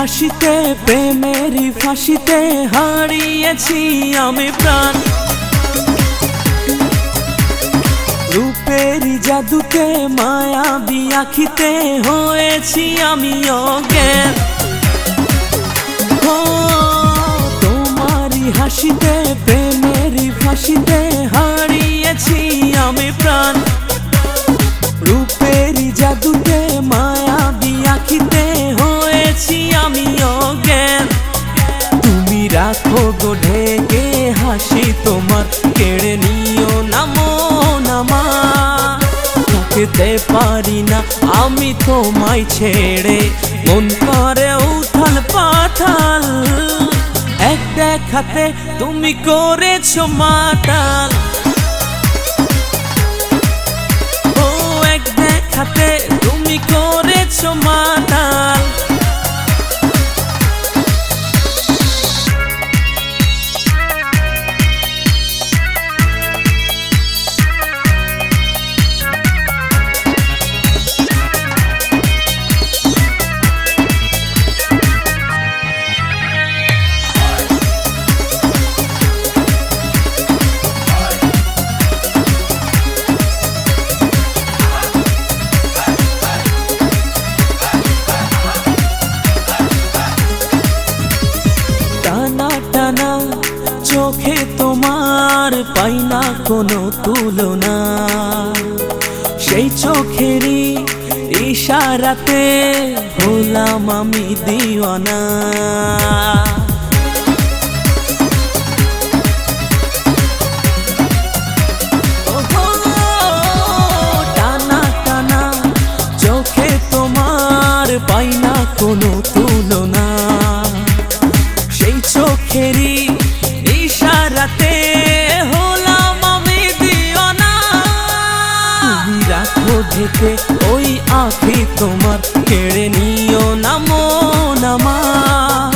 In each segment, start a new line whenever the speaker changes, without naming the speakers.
হাসিতে প্রেমেরই ফাঁসিতে হারিয়েছি আমি প্রাণ। রূপেরই জাদুতে মায়াবী আখিতে হয়েছি আমি অজ্ঞান। তোমারই হাসিতে প্রেমেরই ফাঁসিতে হারিয়েছি আমি প্রাণ। রূপেরই জাদুতে মায়াবী আখিতে হয়েছি আমি অজ্ঞান। তুমি রাখো গো ঢেকে হাসি তোমার, কেড়ে নিও না মন আমার। থাকতে পারি না আমি তোমায় ছেড়ে, মন করে উথাল পাথাল। এক দেখাতে তুমি করেছো মাতাল। ও এক দেখাতে তুমি করেছো মাতাল। চোখে তোমার পাই না কোনো তুলনা, সেই চোখেরই ইশারাতে হলাম আমি দিওয়ানা। টানা টানা চোখে তোমার পাই না কোনো তুলনা, সেই চোখেরই ইশারাতে হলাম আমি দিওয়ানা। তুমি রাখো ঢেকে ওই আঁখি তোমার, কেড়ে নিও না মন আমার।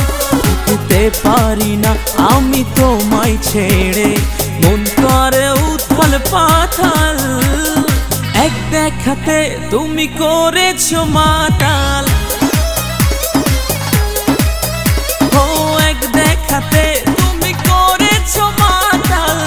থাকতে পারি না আমি তোমায় ছেড়ে, মন করে উথাল পাথাল। এক দেখাতে তুমি করেছো মাতাল। ও এক দেখাতে তুমি করেছো মাতাল।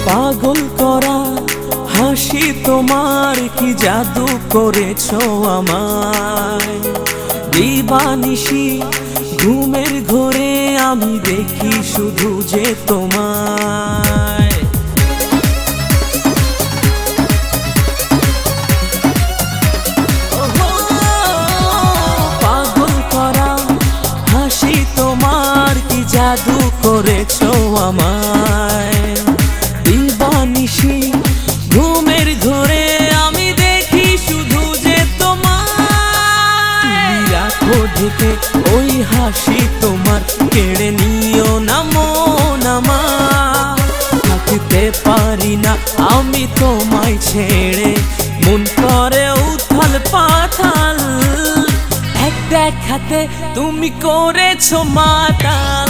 পাগল করা হাসি তোমার, কি জাদু করেছো আমায়। দিবানিশি ঘুমের ঘোরে আমি দেখি শুধু যে তোমায়। পাগল করা হাসি তোমার, কি জাদু করেছো আমায়। দিবানিশি ঘুমের ঘোরে আমি দেখি শুধু যে তোমায়। তুমি রাখো ঢেকে ওই হাসি তোমার, কেড়ে নিও না মন আমার। থাকতে পারি না আমি তোমায় ছেড়ে, মন করে উথাল পাথাল। এক দেখাতে তুমি করেছো মাতাল।